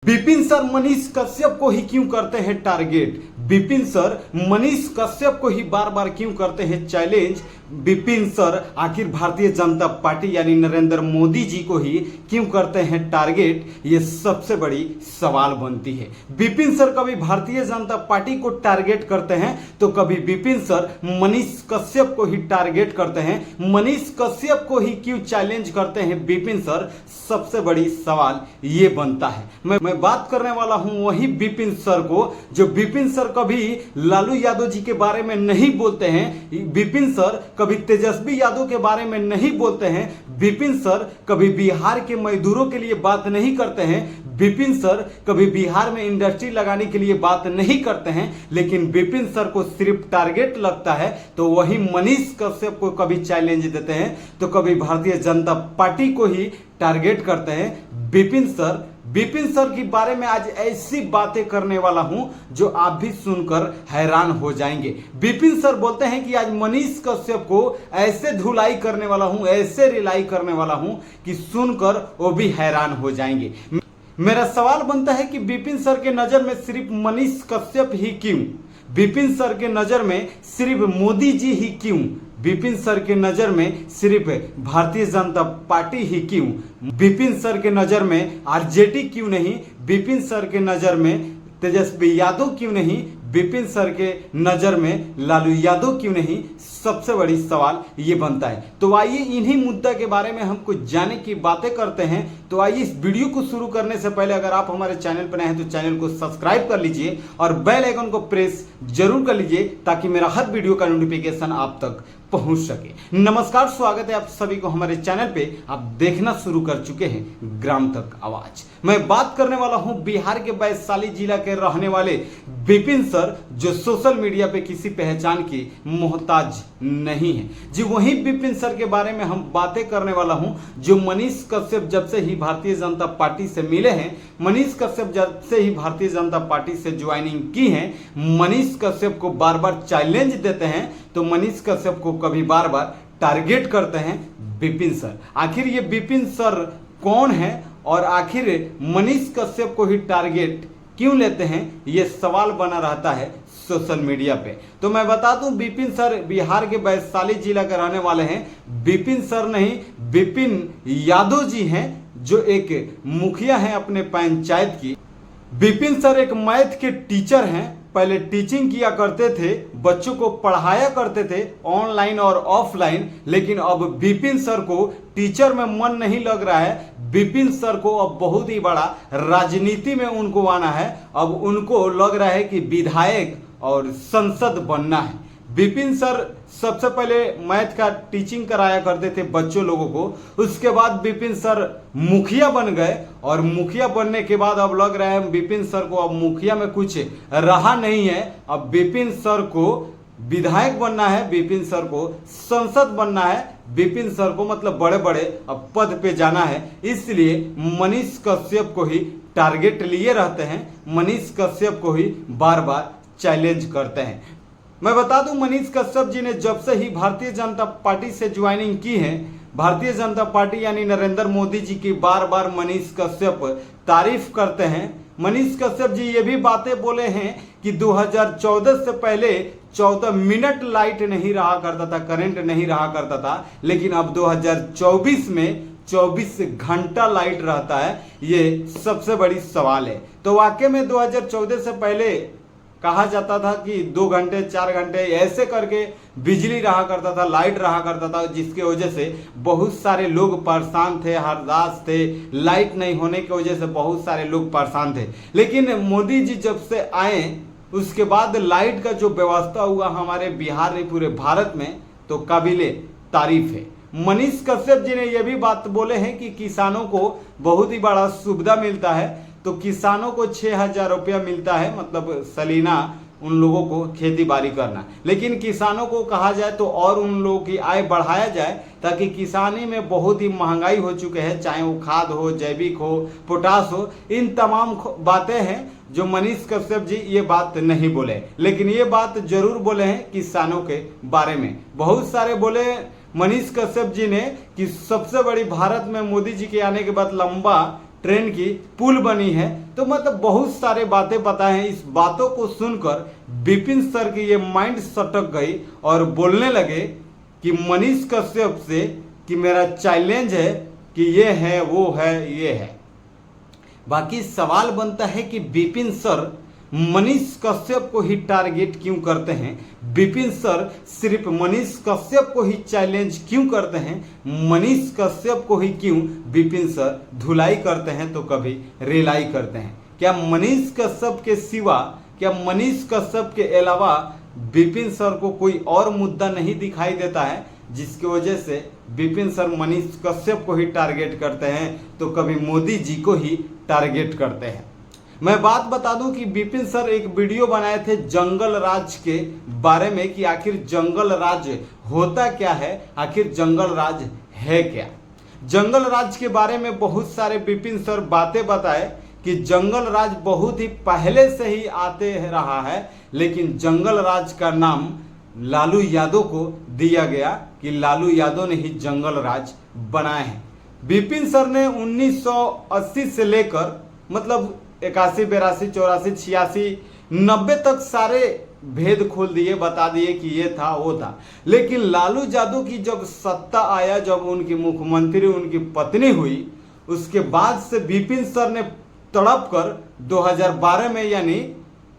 Vipin sir Manish Kashyap को ही क्यों करते हैं टारगेट? विपिन सर मनीष कश्यप को ही बार बार क्यों करते हैं चैलेंज? विपिन सर आखिर भारतीय जनता पार्टी यानी नरेंद्र मोदी जी को ही क्यों करते हैं टारगेट? ये सबसे बड़ी सवाल बनती है। विपिन सर कभी भारतीय जनता पार्टी को टारगेट करते हैं तो कभी विपिन सर मनीष कश्यप को ही टारगेट करते हैं। मनीष कश्यप को ही क्यों चैलेंज करते हैं विपिन सर? सबसे बड़ी सवाल ये बनता है। मैं बात करने वाला हूं वही विपिन सर को, जो विपिन सर कभी लालू यादव जी के बारे में नहीं बोलते हैं। विपिन सर कभी तेजस्वी यादव के बारे में नहीं बोलते हैं। विपिन सर कभी बिहार के मजदूरों के लिए बात नहीं करते हैं। विपिन सर कभी बिहार में इंडस्ट्री लगाने के लिए बात नहीं करते हैं। लेकिन विपिन सर को सिर्फ टारगेट लगता है तो वही मनीष कश्यप को कभी चैलेंज देते हैं तो कभी भारतीय जनता पार्टी को ही टारगेट करते हैं। विपिन सर के बारे में आज ऐसी बातें करने वाला हूं जो आप भी सुनकर हैरान हो जाएंगे। विपिन सर बोलते हैं कि आज मनीष कश्यप को ऐसे धुलाई करने वाला हूं, ऐसे रिलाई करने वाला हूं कि सुनकर वो भी हैरान हो जाएंगे। मेरा सवाल बनता है कि विपिन सर के नजर में सिर्फ मनीष कश्यप ही क्यों? विपिन सर के नजर में सिर्फ मोदी जी ही क्यों? विपिन सर के नजर में सिर्फ भारतीय जनता पार्टी ही क्यों? विपिन सर के नजर में आरजेडी क्यों नहीं? विपिन सर के नजर में तेजस्वी यादव क्यों नहीं? विपिन सर के नजर में लालू यादव क्यों नहीं? सबसे बड़ी सवाल ये बनता है। तो आइए इन्हीं मुद्दा के बारे में हम कुछ जाने की बातें करते हैं। तो आइए इस वीडियो को शुरू करने से पहले अगर आप हमारे चैनल पर नए हैं तो चैनल को सब्सक्राइब कर लीजिए और बेल आइकन को प्रेस जरूर कर लीजिए ताकि मेरा हर वीडियो का नोटिफिकेशन आप तक पहुंच सके। नमस्कार, स्वागत है आप सभी को हमारे चैनल पे। आप देखना शुरू कर चुके हैं ग्राम तक आवाज। मैं बात करने वाला हूं बिहार के वैशाली जिला के रहने वाले विपिन सर, जो सोशल मीडिया पे किसी पहचान की मोहताज नहीं है। जी वही विपिन सर के बारे में हम बातें करने वाला हूं जो मनीष कश्यप जब से ही भारतीय जनता पार्टी से मिले हैं, मनीष कश्यप जब से ही भारतीय जनता पार्टी से ज्वाइनिंग की है, मनीष कश्यप को बार बार चैलेंज देते हैं तो मनीष कश्यप को कभी बार बार टारगेट करते हैं विपिन सर। आखिर ये विपिन सर कौन है और आखिर मनीष कश्यप को ही टारगेट क्यों लेते हैं, ये सवाल बना रहता है सोशल मीडिया पे। तो मैं बता दूं विपिन सर बिहार के वैशाली जिला के रहने वाले हैं। विपिन सर नहीं, विपिन यादव जी हैं जो एक मुखिया हैं अपने पंचायत की। विपिन सर एक मैथ के टीचर हैं। पहले टीचिंग किया करते थे, बच्चों को पढ़ाया करते थे ऑनलाइन और ऑफलाइन। लेकिन अब विपिन सर को टीचर में मन नहीं लग रहा है। विपिन सर को अब बहुत ही बड़ा राजनीति में उनको आना है। अब उनको लग रहा है कि विधायक और संसद बनना है। विपिन सर सबसे पहले मैथ का टीचिंग कराया करते थे बच्चों लोगों को। उसके बाद विपिन सर मुखिया बन गए और मुखिया बनने के बाद अब लग रहा है विपिन सर को अब मुखिया में कुछ रहा नहीं है। अब विपिन सर को विधायक बनना है, विपिन सर को संसद बनना है, विपिन सर को मतलब बड़े बड़े अब पद पे जाना है। इसलिए मनीष कश्यप को ही टारगेट लिए रहते हैं, मनीष कश्यप को ही बार बार चैलेंज करते हैं। मैं बता दूं मनीष कश्यप जी ने जब से ही भारतीय जनता पार्टी से ज्वाइनिंग की है, भारतीय जनता पार्टी यानी नरेंद्र मोदी जी की बार बार मनीष कश्यप तारीफ करते हैं। मनीष कश्यप जी ये भी बातें बोले हैं कि 2014 से पहले 14 मिनट लाइट नहीं रहा करता था, करंट नहीं रहा करता था, लेकिन अब 2024 में 24 घंटा लाइट रहता है। ये सबसे बड़ी सवाल है। तो वाकई में 2014 से पहले कहा जाता था कि 2 घंटे 4 घंटे ऐसे करके बिजली रहा करता था, लाइट रहा करता था, जिसके वजह से बहुत सारे लोग परेशान थे, हरदास थे। लाइट नहीं होने की वजह से बहुत सारे लोग परेशान थे। लेकिन मोदी जी जब से आए उसके बाद लाइट का जो व्यवस्था हुआ हमारे बिहार में, पूरे भारत में, तो काबिले तारीफ है। मनीष कश्यप जी ने यह भी बात बोले हैं कि किसानों को बहुत ही बड़ा सुविधा मिलता है। तो किसानों को 6,000 रुपया मिलता है, मतलब सलीना उन लोगों को खेती बाड़ी करना। लेकिन किसानों को कहा जाए तो और उन लोगों की आय बढ़ाया जाए ताकि किसानी में बहुत ही महंगाई हो चुके हैं, चाहे वो खाद हो, जैविक हो, पोटास हो। इन तमाम बातें हैं जो मनीष कश्यप जी ये बात नहीं बोले, लेकिन ये बात जरूर बोले हैं किसानों के बारे में। बहुत सारे बोले मनीष कश्यप जी ने कि सबसे बड़ी भारत में मोदी जी के आने के बाद लंबा ट्रेन की पुल बनी है। तो मतलब बहुत सारे बातें पता हैं। इस बातों को सुनकर विपिन सर की ये माइंड सटक गई और बोलने लगे कि मनीष कश्यप से कि मेरा चैलेंज है कि ये है, वो है, ये है। बाकी सवाल बनता है कि विपिन सर मनीष कश्यप को ही टारगेट क्यों करते हैं? विपिन सर सिर्फ मनीष कश्यप को ही चैलेंज क्यों करते हैं? मनीष कश्यप को ही क्यों विपिन सर धुलाई करते हैं तो कभी रिलाई करते हैं? क्या मनीष कश्यप के सिवा, क्या मनीष कश्यप के अलावा विपिन सर को कोई और मुद्दा नहीं दिखाई देता है जिसकी वजह से विपिन सर मनीष कश्यप को ही टारगेट करते हैं तो कभी मोदी जी को ही टारगेट करते हैं? मैं बात बता दूं कि विपिन सर एक वीडियो बनाए थे जंगल राज के बारे में कि आखिर जंगल राज होता क्या है, आखिर जंगल राज है क्या। जंगल राज के बारे में बहुत सारे विपिन सर बातें बताए कि जंगल राज बहुत ही पहले से ही आते रहा है, लेकिन जंगल राज का नाम लालू यादव को दिया गया कि लालू यादव ने ही जंगल राज बनाए हैं। विपिन सर ने 1980 से लेकर मतलब 81, 82, 84, 86, 90 तक सारे भेद खोल दिए, बता दिए कि ये था, वो था। लेकिन लालू यादव की जब सत्ता आया, जब उनकी मुख्यमंत्री उनकी पत्नी हुई, उसके बाद से विपिन सर ने तड़प कर 2012 में यानी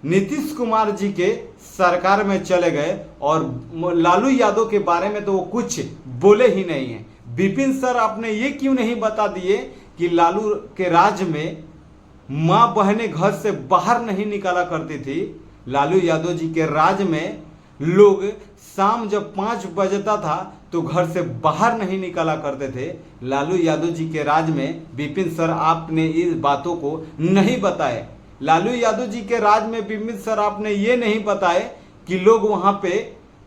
नीतीश कुमार जी के सरकार में चले गए और लालू यादव के बारे में तो वो कुछ बोले ही नहीं है। विपिन सर आपने ये क्यों नहीं बता दिए कि लालू के राज में माँ बहनें घर से बाहर नहीं निकाला करती थी? लालू यादव जी के राज में लोग शाम जब 5 बजता था तो घर से बाहर नहीं निकाला करते थे। लालू यादव जी के राज में विपिन सर आपने इस बातों को नहीं बताए। लालू यादव जी के राज में विपिन सर आपने ये नहीं बताए कि लोग वहां पे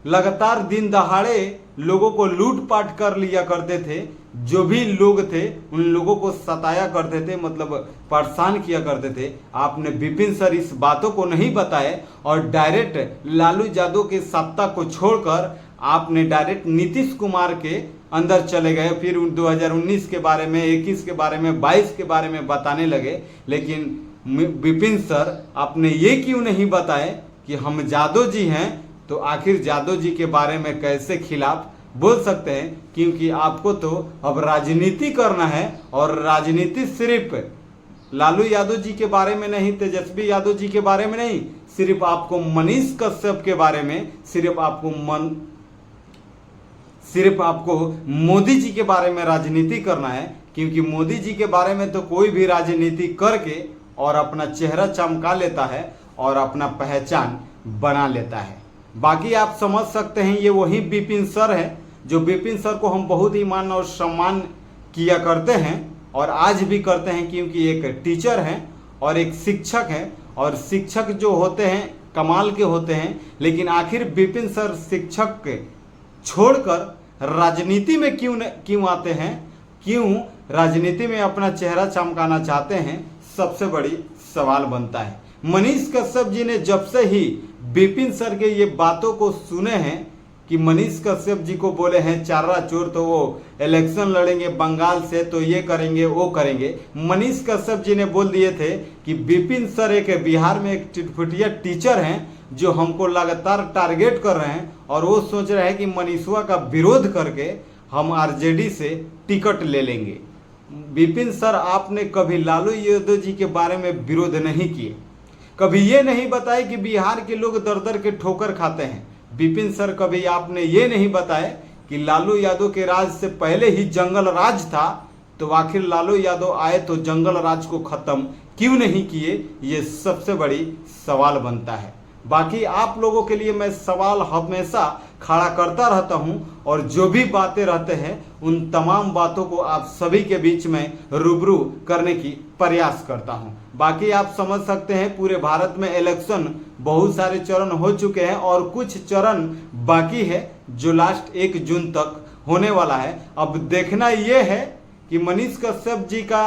लगातार दिन दहाड़े लोगों को लूटपाट कर लिया करते थे। जो भी लोग थे उन लोगों को सताया करते थे, मतलब परेशान किया करते थे। आपने विपिन सर इस बातों को नहीं बताए और डायरेक्ट लालू यादव के सत्ता को छोड़कर आपने डायरेक्ट नीतीश कुमार के अंदर चले गए। फिर 2019 के बारे में, 21 के बारे में, 22 के बारे में बताने लगे। लेकिन विपिन सर आपने ये क्यों नहीं बताए कि हम यादव जी हैं, तो आखिर यादव जी के बारे में कैसे खिलाफ बोल सकते हैं? क्योंकि आपको तो अब राजनीति करना है और राजनीति सिर्फ लालू यादव जी के बारे में नहीं, तेजस्वी यादव जी के बारे में नहीं, सिर्फ आपको मनीष कश्यप के बारे में, सिर्फ आपको मोदी जी के बारे में राजनीति करना है। क्योंकि मोदी जी के बारे में तो कोई भी राजनीति करके और अपना चेहरा चमका लेता है और अपना पहचान बना लेता है। बाकी आप समझ सकते हैं ये वही विपिन सर है जो विपिन सर को हम बहुत ही मान और सम्मान किया करते हैं और आज भी करते हैं, क्योंकि एक टीचर हैं और एक शिक्षक हैं। और शिक्षक जो होते हैं कमाल के होते हैं, लेकिन आखिर विपिन सर शिक्षक के छोड़कर राजनीति में क्यों आते हैं, क्यों राजनीति में अपना चेहरा चमकाना चाहते हैं, सबसे बड़ी सवाल बनता है। मनीष कश्यप जी ने जब से ही विपिन सर के ये बातों को सुने हैं कि मनीष कश्यप जी को बोले हैं चार्रा चोर, तो वो इलेक्शन लड़ेंगे बंगाल से, तो ये करेंगे वो करेंगे। मनीष कश्यप जी ने बोल दिए थे कि विपिन सर एक बिहार में एक टिटपुटिया टीचर हैं जो हमको लगातार टारगेट कर रहे हैं और वो सोच रहे हैं कि मनीषवा का विरोध करके हम आरजेडी से टिकट ले लेंगे। विपिन सर आपने कभी लालू यादव जी के बारे में विरोध नहीं किए, कभी ये नहीं बताए कि बिहार के लोग दर दर के ठोकर खाते हैं। विपिन सर कभी आपने ये नहीं बताया कि लालू यादव के राज से पहले ही जंगल राज था, तो आखिर लालू यादव आए तो जंगल राज को खत्म क्यों नहीं किए? ये सबसे बड़ी सवाल बनता है। बाकी आप लोगों के लिए मैं सवाल हमेशा खड़ा करता रहता हूं और जो भी बातें रहते हैं उन तमाम बातों को आप सभी के बीच में रूबरू करने की प्रयास करता हूं। बाकी आप समझ सकते हैं पूरे भारत में इलेक्शन बहुत सारे चरण हो चुके हैं और कुछ चरण बाकी है जो लास्ट 1 जून तक होने वाला है। अब देखना यह है कि मनीष कश्यप जी का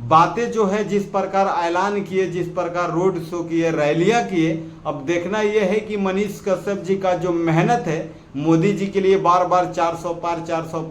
बातें जो है जिस प्रकार ऐलान किए, जिस प्रकार रोड शो किए, रैलियां किए, अब देखना यह है कि मनीष कश्यप जी का जो मेहनत है मोदी जी के लिए बार बार 400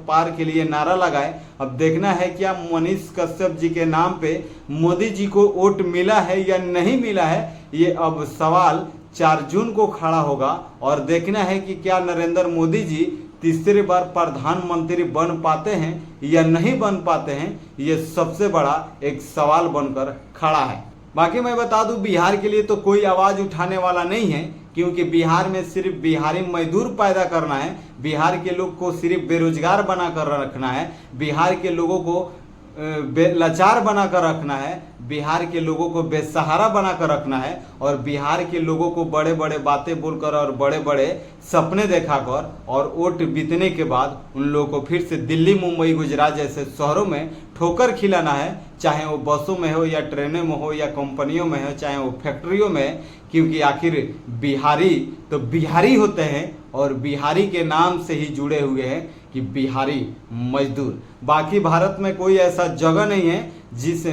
पार के लिए नारा लगाए। अब देखना है क्या मनीष कश्यप जी के नाम पे मोदी जी को वोट मिला है या नहीं मिला है, ये अब सवाल 4 जून को खड़ा होगा। और देखना है कि क्या नरेंद्र मोदी जी तीसरी बार प्रधानमंत्री बन पाते हैं या नहीं बन पाते हैं, ये सबसे बड़ा एक सवाल बनकर खड़ा है। बाकी मैं बता दूं, बिहार के लिए तो कोई आवाज उठाने वाला नहीं है, क्योंकि बिहार में सिर्फ बिहारी मजदूर पैदा करना है, बिहार के लोग को सिर्फ बेरोजगार बनाकर रखना है, बिहार के लोगों को लाचार बनाकर रखना है, बिहार के लोगों को बेसहारा बनाकर रखना है, और बिहार के लोगों को बड़े बड़े बातें बोलकर और बड़े बड़े सपने दिखाकर और वोट बीतने के बाद उन लोगों को फिर से दिल्ली, मुंबई, गुजरात जैसे शहरों में ठोकर खिलाना है, चाहे वो बसों में हो या ट्रेनों में हो या कंपनियों में हो, चाहे वो फैक्ट्रियों में, क्योंकि आखिर बिहारी तो बिहारी होते हैं और बिहारी के नाम से ही जुड़े हुए हैं कि बिहारी मजदूर। बाकी भारत में कोई ऐसा जगह नहीं है जिस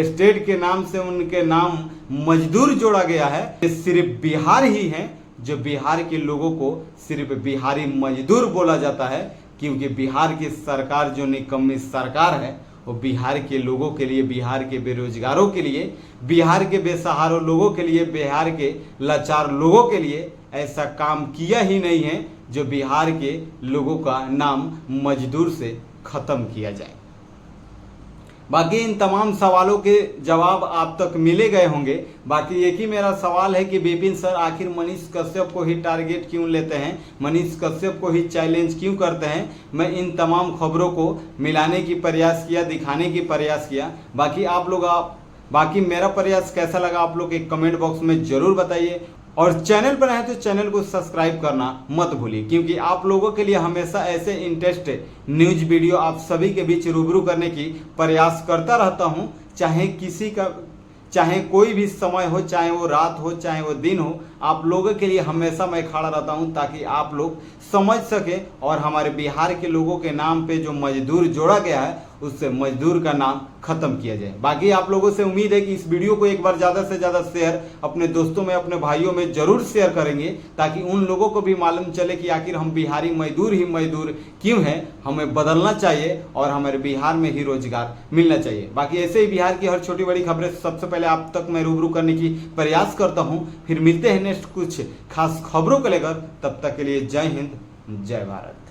स्टेट के नाम से उनके नाम मजदूर जोड़ा गया है। ये सिर्फ बिहार ही है जो बिहार के लोगों को सिर्फ बिहारी मजदूर बोला जाता है, क्योंकि बिहार की सरकार जो निकम्मी सरकार है वो बिहार के लोगों के लिए, बिहार के बेरोजगारों के लिए, बिहार के बेसहारा लोगों के लिए, बिहार के लाचार लोगों के लिए ऐसा काम किया ही नहीं है जो बिहार के लोगों का नाम मजदूर से खत्म किया जाए। बाकी इन तमाम सवालों के जवाब आप तक मिले गए होंगे। बाकी एक ही मेरा सवाल है कि विपिन सर आखिर मनीष कश्यप को ही टारगेट क्यों लेते हैं, मनीष कश्यप को ही चैलेंज क्यों करते हैं। मैं इन तमाम खबरों को मिलाने की प्रयास किया, दिखाने की प्रयास किया। बाकी मेरा प्रयास कैसा लगा आप लोग एक कमेंट बॉक्स में जरूर बताइए, और चैनल पर आए तो चैनल को सब्सक्राइब करना मत भूलिए, क्योंकि आप लोगों के लिए हमेशा ऐसे इंटरेस्ट न्यूज वीडियो आप सभी के बीच रूबरू करने की प्रयास करता रहता हूं। चाहे कोई भी समय हो, चाहे वो रात हो, चाहे वो दिन हो, आप लोगों के लिए हमेशा मैं खड़ा रहता हूं ताकि आप लोग समझ सके और हमारे बिहार के लोगों के नाम पे जो मजदूर जोड़ा गया है उससे मजदूर का नाम खत्म किया जाए। बाकी आप लोगों से उम्मीद है कि इस वीडियो को एक बार ज़्यादा से ज़्यादा शेयर अपने दोस्तों में, अपने भाइयों में जरूर शेयर करेंगे, ताकि उन लोगों को भी मालूम चले कि आखिर हम बिहारी मजदूर ही मजदूर क्यों हैं, हमें बदलना चाहिए और हमारे बिहार में ही रोजगार मिलना चाहिए। बाकी ऐसे ही बिहार की हर छोटी बड़ी खबरें सबसे पहले आप तक मैं रूबरू करने की प्रयास करता हूँ। फिर मिलते हैं नेक्स्ट कुछ खास खबरों को लेकर, तब तक के लिए जय हिंद, जय भारत।